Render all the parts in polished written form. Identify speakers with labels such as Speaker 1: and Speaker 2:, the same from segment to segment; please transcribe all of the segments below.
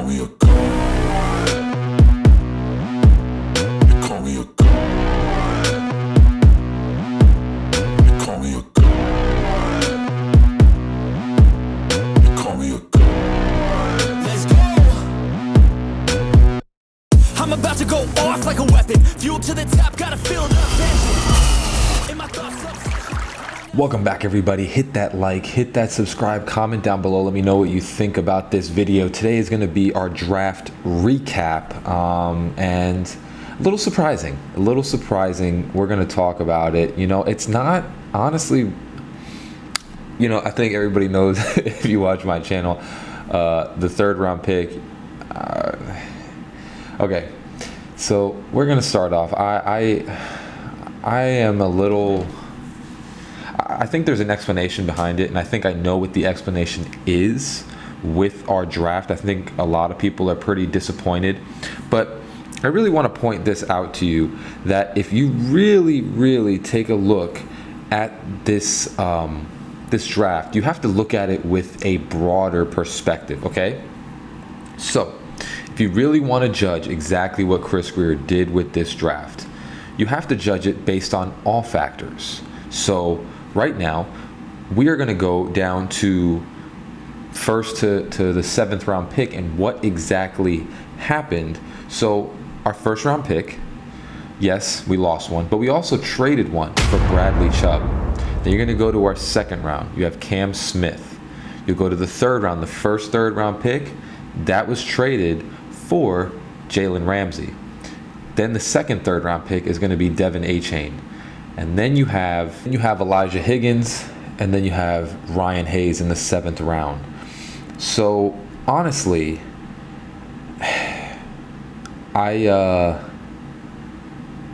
Speaker 1: me a god. They call me a god. They call me a god. They call me a god.
Speaker 2: Let's go. I'm about to go off like a weapon. Fuel to the top, gotta feel the vengeance. In my thoughts.
Speaker 3: Welcome back, everybody. Hit that like, hit that subscribe, comment down below. Let me know what you think about this video. Today is going to be our draft recap, and a little surprising. We're going to talk about it. You know, it's not, honestly, you know, I think everybody knows if you watch my channel, the third round pick. Okay, so we're going to start off. I am a little... I think there's an explanation behind it, and I think I know what the explanation is with our draft. I think a lot of people are pretty disappointed, but I really want to point this out to you, that if you really take a look at this this draft, you have to look at it with a broader perspective, okay? So if you really want to judge exactly what Chris Grier did with this draft, you have to judge it based on all factors. So right now, we are going to go down to first to the 7th round pick and what exactly happened. So our first round pick, yes, we lost one, but we also traded one for Bradley Chubb. Then you're going to go to our 2nd round. You have Cam Smith. You'll go to the 3rd round. The first 3rd round pick, that was traded for Jalen Ramsey. Then the second 3rd round pick is going to be Devon Achane. And then you have Elijah Higgins, and then you have Ryan Hayes in the 7th round. So honestly, I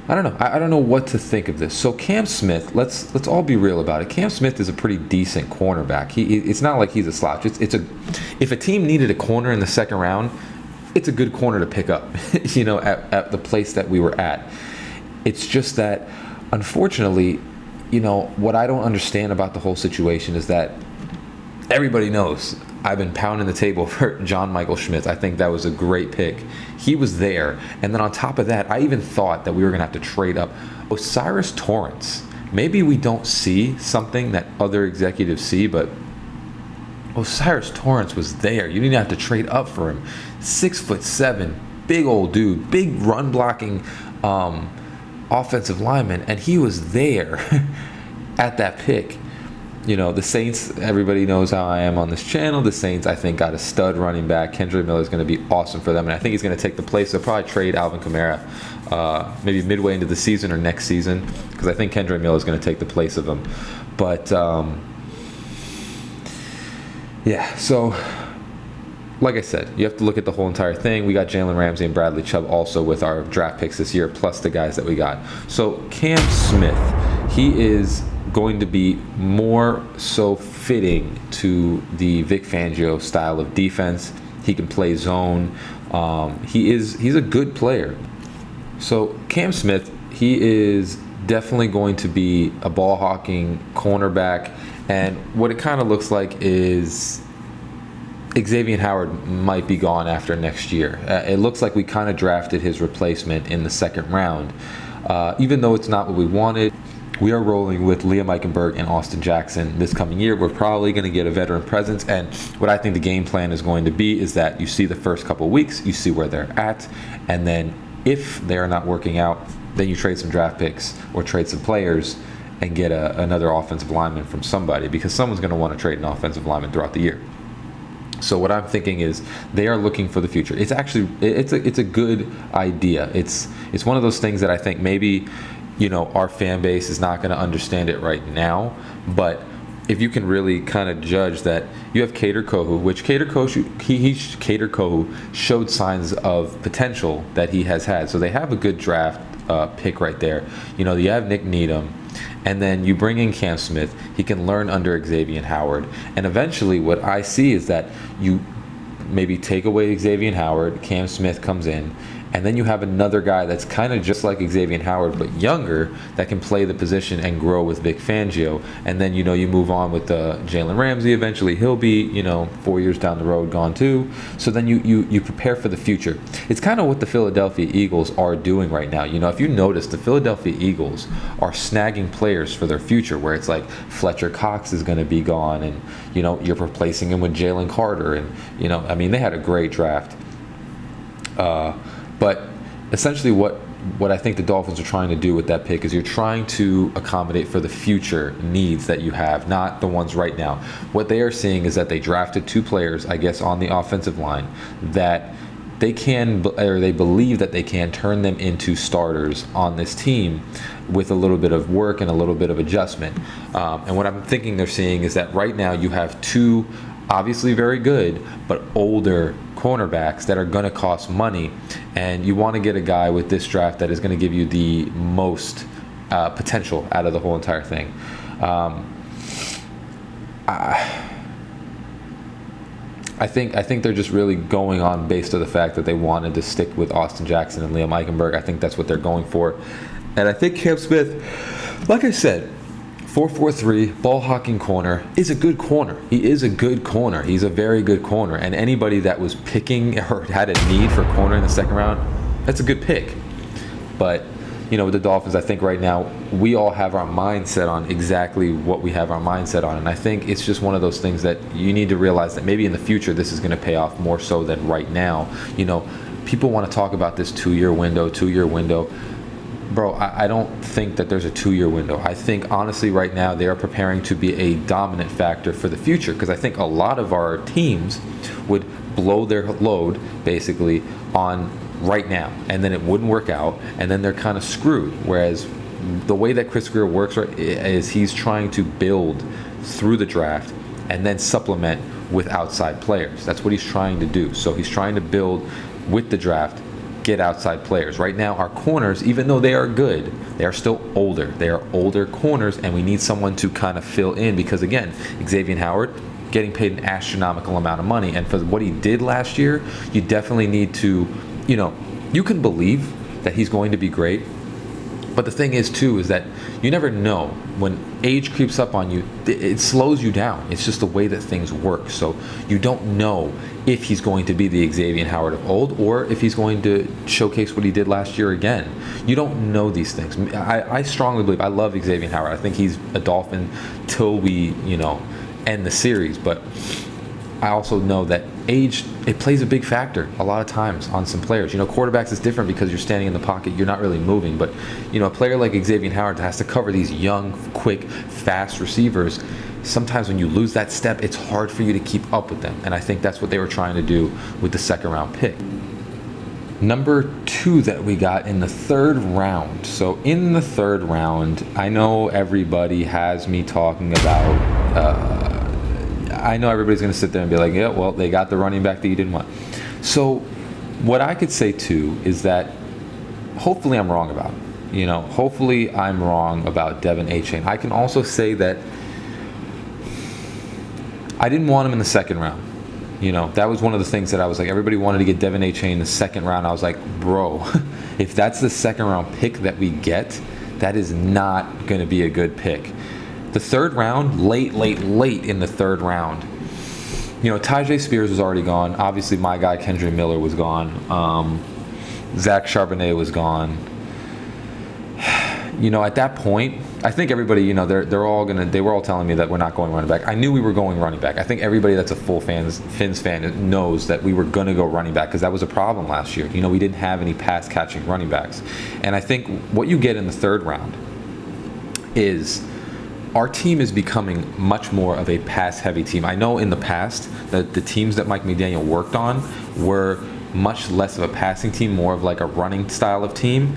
Speaker 3: don't know. I don't know what to think of this. So Cam Smith, let's all be real about it. Cam Smith is a pretty decent cornerback. It's not like he's a slouch. If a team needed a corner in the 2nd round, it's a good corner to pick up. You know, at the place that we were at. It's just that, unfortunately, you know, what I don't understand about the whole situation is that everybody knows I've been pounding the table for John Michael Schmitz. I think that was a great pick. He was there. And then on top of that, I even thought that we were going to have to trade up. O'Cyrus Torrence, maybe we don't see something that other executives see, but O'Cyrus Torrence was there. You didn't have to trade up for him. 6'7", big old dude, big run blocking offensive lineman, and he was there at that pick. You know, the Saints, everybody knows how I am on this channel. The Saints, I think, got a stud running back. Kendrick Miller is going to be awesome for them, and I think he's going to take the place. They'll probably trade Alvin Kamara maybe midway into the season or next season, because I think Kendrick Miller is going to take the place of him. But yeah, so like I said, you have to look at the whole entire thing. We got Jalen Ramsey and Bradley Chubb also with our draft picks this year, plus the guys that we got. So Cam Smith, he is going to be more so fitting to the Vic Fangio style of defense. He can play zone. He's a good player. So Cam Smith, he is definitely going to be a ball hawking cornerback, and what it kind of looks like is Xavier Howard might be gone after next year. It looks like we kind of drafted his replacement in the 2nd round. Even though it's not what we wanted, we are rolling with Liam Eichenberg and Austin Jackson this coming year. We're probably going to get a veteran presence, and what I think the game plan is going to be is that you see the first couple of weeks, you see where they're at, and then if they are not working out, then you trade some draft picks or trade some players and get another offensive lineman from somebody, because someone's going to want to trade an offensive lineman throughout the year. So what I'm thinking is they are looking for the future. It's actually it's a good idea. It's one of those things that I think maybe, you know, our fan base is not going to understand it right now, but if you can really kind of judge that, you have Kader Kohou, which Kader Kohou showed signs of potential that he has had. So they have a good draft pick right there. You know, you have Nick Needham, and then you bring in Cam Smith. He can learn under Xavier Howard, and eventually what I see is that you maybe take away Xavier Howard, Cam Smith comes in, And then you have another guy that's kind of just like Xavier Howard, but younger, that can play the position and grow with Vic Fangio. And then, you know, you move on with Jalen Ramsey. Eventually he'll be, you know, 4 years down the road gone too. So then you prepare for the future. It's kind of what the Philadelphia Eagles are doing right now. You know, if you notice, the Philadelphia Eagles are snagging players for their future, where it's like Fletcher Cox is going to be gone, and, you know, you're replacing him with Jalen Carter. And, you know, I mean, they had a great draft. But essentially what I think the Dolphins are trying to do with that pick is you're trying to accommodate for the future needs that you have, not the ones right now. What they are seeing is that they drafted 2 players, I guess, on the offensive line that they can, or they believe that they can turn them into starters on this team with a little bit of work and a little bit of adjustment. And what I'm thinking they're seeing is that right now you have 2 obviously very good, but older cornerbacks that are going to cost money, and you want to get a guy with this draft that is going to give you the most potential out of the whole entire thing. I think they're just really going on based on the fact that they wanted to stick with Austin Jackson and Liam Eichenberg. I think that's what they're going for, and I think Cam Smith, like I said, 4-4-3, ball hawking corner, is a good corner. He is a good corner. He's a very good corner. And anybody that was picking or had a need for corner in the second round, that's a good pick. But, you know, with the Dolphins, I think right now we all have our mindset on exactly what we have our mindset on. And I think it's just one of those things that you need to realize that maybe in the future this is going to pay off more so than right now. You know, people want to talk about this 2-year window. Bro, I don't think that there's a 2-year window. I think, honestly, right now, they are preparing to be a dominant factor for the future, because I think a lot of our teams would blow their load, basically, on right now, and then it wouldn't work out, and then they're kind of screwed. Whereas the way that Chris Greer works, right, is he's trying to build through the draft and then supplement with outside players. That's what he's trying to do. So he's trying to build with the draft, get outside players. Right now, our corners, even though they are good, they are still older. They are older corners, and we need someone to kind of fill in, because, again, Xavier Howard getting paid an astronomical amount of money, and for what he did last year, you definitely need to, you know, you can believe that he's going to be great, but the thing is, too, is that you never know. When age creeps up on you, it slows you down. It's just the way that things work. So you don't know if he's going to be the Xavier Howard of old, or if he's going to showcase what he did last year again. You don't know these things. I strongly believe, I love Xavier Howard. I think he's a Dolphin till we, you know, end the series. But I also know that age, it plays a big factor a lot of times on some players. You know, quarterbacks is different because you're standing in the pocket, you're not really moving. But, you know, a player like Xavier Howard has to cover these young, quick, fast receivers. Sometimes when you lose that step, it's hard for you to keep up with them. And I think that's what they were trying to do with the second-round pick. Number 2 that we got in the 3rd round. So in the 3rd round, I know everybody has me talking about... I know everybody's going to sit there and be like, yeah, well, they got the running back that you didn't want. So what I could say, too, is that hopefully I'm wrong about. You know, hopefully I'm wrong about Devon Achane. I can also say that I didn't want him in the 2nd round. You know, that was one of the things that I was like, everybody wanted to get Devon Achane in the 2nd round. I was like, bro, if that's the 2nd round pick that we get, that is not going to be a good pick. The 3rd round, late in the 3rd round, you know, Tyjae Spears was already gone. Obviously, my guy Kendre Miller was gone. Zach Charbonnet was gone. You know, at that point, I think everybody, you know, they were all telling me that we're not going running back. I knew we were going running back. I think everybody that's a full Fins fan knows that we were going to go running back, because that was a problem last year. You know, we didn't have any pass-catching running backs. And I think what you get in the 3rd round is... our team is becoming much more of a pass-heavy team. I know in the past that the teams that Mike McDaniel worked on were much less of a passing team, more of like a running style of team.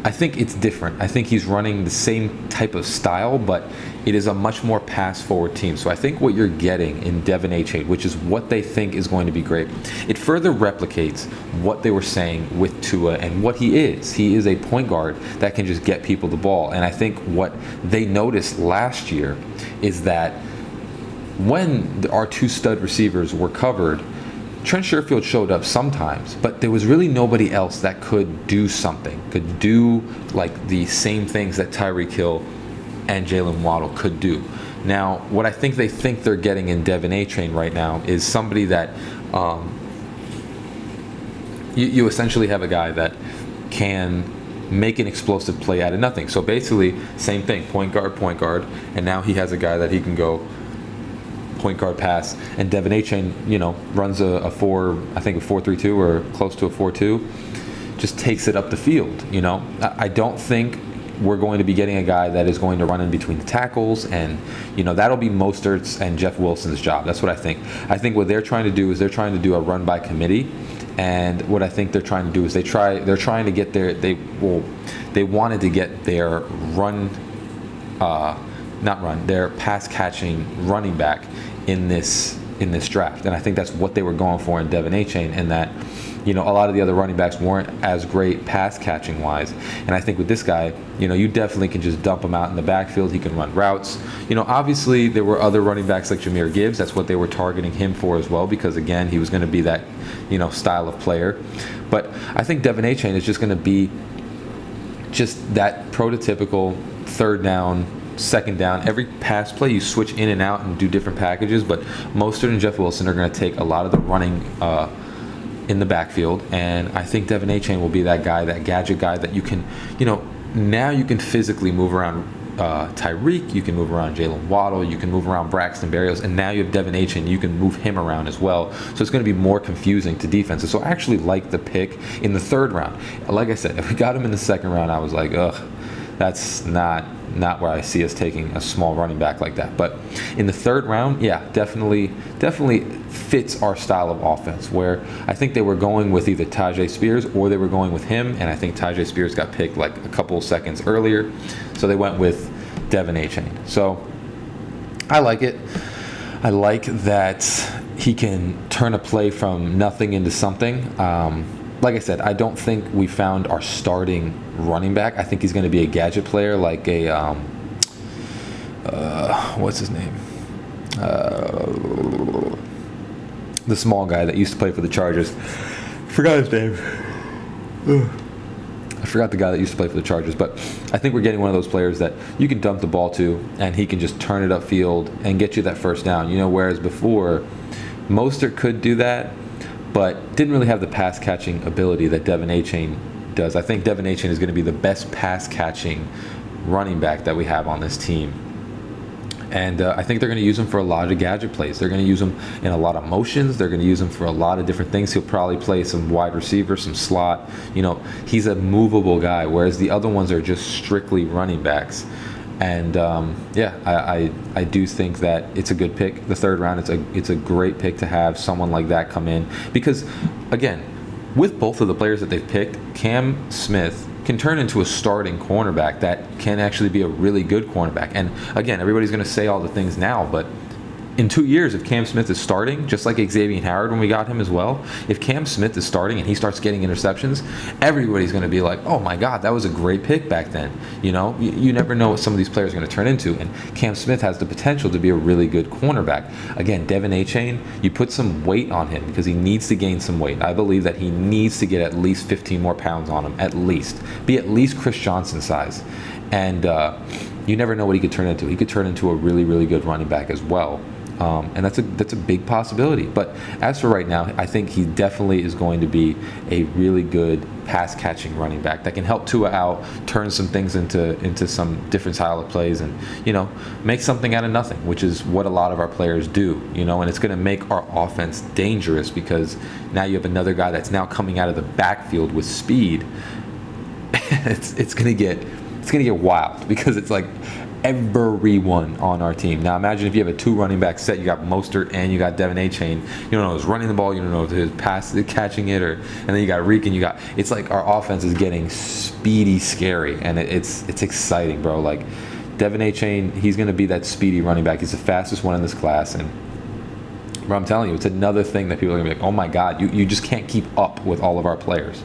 Speaker 3: I think it's different. I think he's running the same type of style, but it is a much more pass-forward team. So I think what you're getting in Devon Achane, which is what they think is going to be great, it further replicates what they were saying with Tua and what he is. He is a point guard that can just get people the ball. And I think what they noticed last year is that when our 2 stud receivers were covered, Trent Sherfield showed up sometimes, but there was really nobody else that could do something, could do like the same things that Tyreek Hill and Jalen Waddle could do. Now, what I think they're getting in Devon Achane right now is somebody that you essentially have a guy that can make an explosive play out of nothing. So basically, same thing, point guard, and now he has a guy that he can go point guard pass, and Devon Achane, runs a 4-3-2 or close to a 4-2, just takes it up the field. I don't think we're going to be getting a guy that is going to run in between the tackles, and that'll be Mostert's and Jeff Wilson's job. That's what I think. I think what they're trying to do is they're trying to do a run by committee, and what I think they're trying to do is they're trying to get they wanted to get their their pass catching running back in this draft, and I think that's what they were going for in Devon Achane, and that a lot of the other running backs weren't as great pass catching wise, and I think with this guy, you definitely can just dump him out in the backfield. He can run routes. Obviously there were other running backs like Jahmyr Gibbs. That's what they were targeting him for as well, because again, he was going to be that style of player. But I think Devon Achane is just going to be just that prototypical third down, second down, every pass play you switch in and out and do different packages, but Mostert and Jeff Wilson are going to take a lot of the running in the backfield, and I think Devon Achane will be that guy, that gadget guy that you can, now you can physically move around Tyreek, you can move around Jalen Waddle, you can move around Braxton Berrios, and now you have Devon Achane, you can move him around as well. So it's going to be more confusing to defenses. So I actually like the pick in the third round. Like I said, if we got him in the second round, I was like, ugh, that's not where I see us taking a small running back like that. But in the third round, yeah, definitely fits our style of offense, where I think they were going with either Tyjae Spears or they were going with him, and I think Tyjae Spears got picked like a couple seconds earlier, so they went with Devon Achane. So I like it. I like that he can turn a play from nothing into something. Like I said, I don't think we found our starting running back. I think he's going to be a gadget player, like a what's his name? The small guy that used to play for the Chargers. Forgot his name. I forgot the guy that used to play for the Chargers, but I think we're getting one of those players that you can dump the ball to, and he can just turn it upfield and get you that first down. Whereas before, Mostert could do that, but didn't really have the pass catching ability that Devon Achane does. I think Devon Achane is going to be the best pass catching running back that we have on this team. And I think they're going to use him for a lot of gadget plays. They're going to use him in a lot of motions. They're going to use him for a lot of different things. He'll probably play some wide receiver, some slot. He's a movable guy, whereas the other ones are just strictly running backs. And I do think that it's a good pick. The third round, it's a great pick to have someone like that come in, because again, with both of the players that they've picked, Cam Smith can turn into a starting cornerback that can actually be a really good cornerback. And again, everybody's going to say all the things now, but in 2 years, if Cam Smith is starting, just like Xavier Howard when we got him as well, if Cam Smith is starting and he starts getting interceptions, everybody's going to be like, oh my God, that was a great pick back then. You never know what some of these players are going to turn into, and Cam Smith has the potential to be a really good cornerback. Again, Devon Achane, you put some weight on him because he needs to gain some weight. I believe that he needs to get at least 15 more pounds on him, at least. Be at least Chris Johnson size. And you never know what he could turn into. He could turn into a really, really good running back as well. And that's a big possibility. But as for right now, I think he definitely is going to be a really good pass-catching running back that can help Tua out, turn some things into some different style of plays, and make something out of nothing, which is what a lot of our players do. And it's going to make our offense dangerous, because now you have another guy that's now coming out of the backfield with speed. it's going to get wild, because it's like everyone on our team. Now imagine if you have a two running back set, you got Mostert and you got Devon Achane. You don't know who's running the ball, you don't know who's catching it, and then you got Reek, and it's like our offense is getting speedy scary, and it's exciting, bro. Like Devon Achane, he's going to be that speedy running back. He's the fastest one in this class, and bro, I'm telling you, it's another thing that people are going to be like, oh my God, you just can't keep up with all of our players.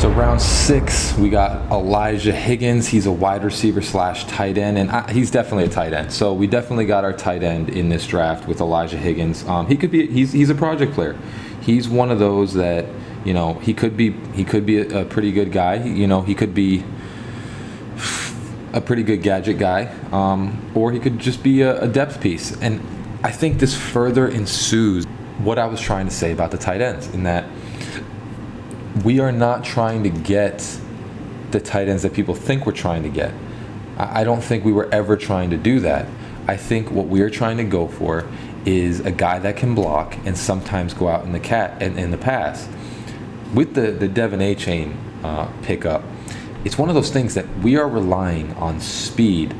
Speaker 3: So round 6, we got Elijah Higgins. He's a wide receiver slash tight end, and he's definitely a tight end. So we definitely got our tight end in this draft with Elijah Higgins. He's a project player. He's one of those that, you know, he could be a pretty good guy. He could be a pretty good gadget guy, or he could just be a depth piece. And I think this further ensues what I was trying to say about the tight ends, in that we are not trying to get the tight ends that people think we're trying to get. I don't think we were ever trying to do that. I think what we are trying to go for is a guy that can block and sometimes go out in the pass. With the Devon Achane pickup, it's one of those things that we are relying on speed,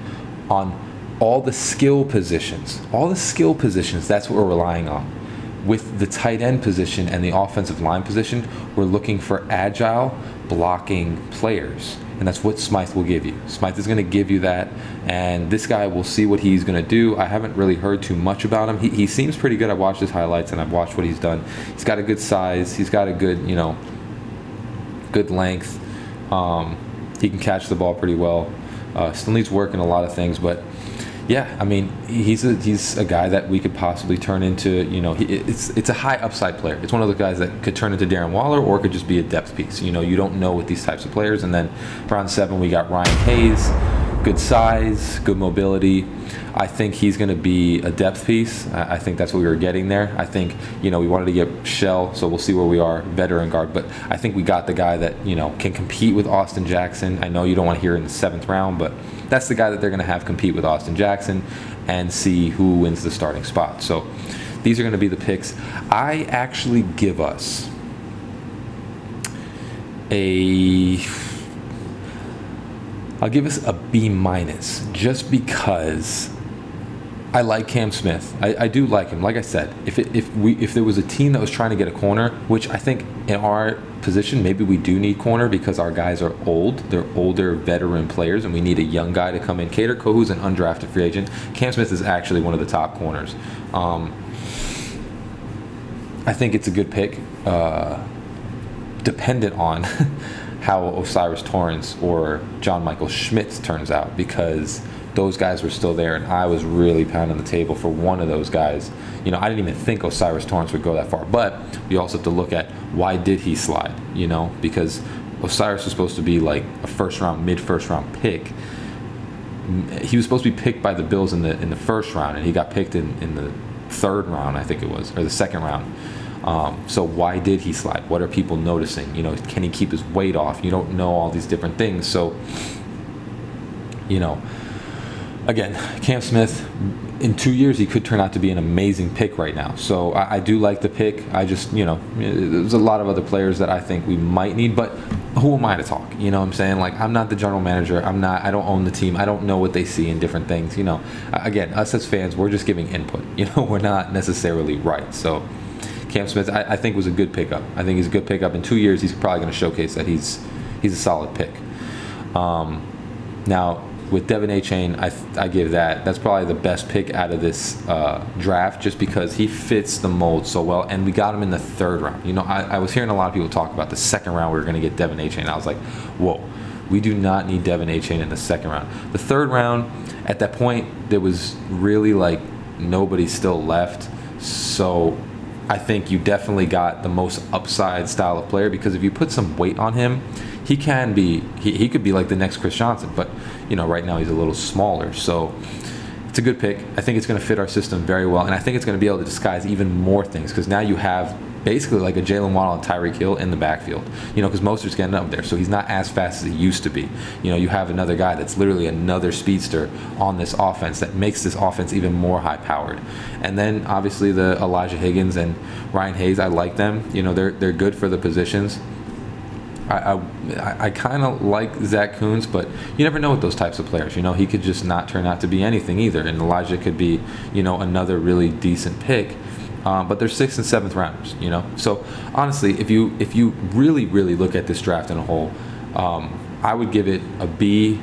Speaker 3: on all the skill positions. All the skill positions, that's what we're relying on. With the tight end position and the offensive line position, we're looking for agile, blocking players. And that's what Smythe will give you. Smythe is going to give you that. And this guy, will see what he's going to do. I haven't really heard too much about him. He seems pretty good. I've watched his highlights and I've watched what he's done. He's got a good size. He's got a good, good length. He can catch the ball pretty well. Still needs work in a lot of things, but yeah, I mean, he's a guy that we could possibly turn into, it's a high upside player. It's one of those guys that could turn into Darren Waller or could just be a depth piece. You don't know with these types of players. And then round 7, we got Ryan Hayes, good size, good mobility. I think he's going to be a depth piece. I think that's what we were getting there. I think, we wanted to get Shell, so we'll see where we are, veteran guard. But I think we got the guy that, can compete with Austin Jackson. I know you don't want to hear it in the 7th round, but that's the guy that they're going to have compete with Austin Jackson and see who wins the starting spot. So these are going to be the picks. I actually give us I'll give us a B-, just because I like Cam Smith. I do like him. Like I said, if there was a team that was trying to get a corner, which I think in our position maybe we do need corner because our guys are old. They're older veteran players, and we need a young guy to come in. Kader Kohu's an undrafted free agent. Cam Smith is actually one of the top corners. I think it's a good pick, dependent on how Osiris Torrance or John Michael Schmitz turns out, because those guys were still there, and I was really pounding the table for one of those guys. I didn't even think Osiris Torrance would go that far, but you also have to look at why did he slide, because Osiris was supposed to be like a mid-first round pick. He was supposed to be picked by the Bills in the first round, and he got picked in the 3rd round, I think it was, or the 2nd round. So why did he slide? What are people noticing? Can he keep his weight off? You don't know all these different things. So, again, Cam Smith, in 2 years, he could turn out to be an amazing pick right now. So I do like the pick. I just, there's a lot of other players that I think we might need, but who am I to talk? You know what I'm saying? Like, I'm not the general manager. I don't own the team. I don't know what they see in different things. Again, us as fans, we're just giving input. We're not necessarily right. So Cam Smith, I think, was a good pickup. I think he's a good pickup. In 2 years, he's probably going to showcase that he's a solid pick. Now, with Devon Achane, I give that's probably the best pick out of this draft, just because he fits the mold so well, and we got him in the 3rd round. I was hearing a lot of people talk about the 2nd round we were going to get Devon Achane. I was like, whoa, we do not need Devon Achane in the 2nd round. The 3rd round, at that point, there was really like nobody still left, so I think you definitely got the most upside style of player, because if you put some weight on him, he could be like the next Chris Johnson, but right now he's a little smaller. So it's a good pick. I think it's going to fit our system very well, and I think it's going to be able to disguise even more things, because now you have basically like a Jalen Waddle and Tyreek Hill in the backfield, because Mostert's getting up there, so he's not as fast as he used to be. You have another guy that's literally another speedster on this offense that makes this offense even more high-powered. And then obviously the Elijah Higgins and Ryan Hayes, I like them. They're good for the positions. I kind of like Zach Kuntz, but you never know with those types of players. He could just not turn out to be anything either, and Elijah could be, another really decent pick. But they're 6th and 7th rounders, So honestly, if you really, really look at this draft in a whole, I would give it a B,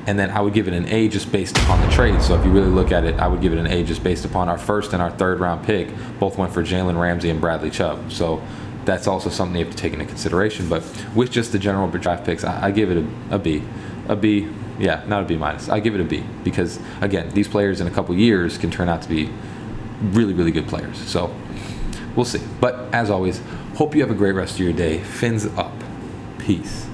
Speaker 3: and then I would give it an A just based upon the trade. So if you really look at it, I would give it an A just based upon our 1st and our 3rd round pick. Both went for Jalen Ramsey and Bradley Chubb. So that's also something you have to take into consideration. But with just the general draft picks, I give it a B. A B, yeah, not a B minus. I give it a B because, again, these players in a couple years can turn out to be really, really good players. So we'll see. But as always, hope you have a great rest of your day. Fins up. Peace.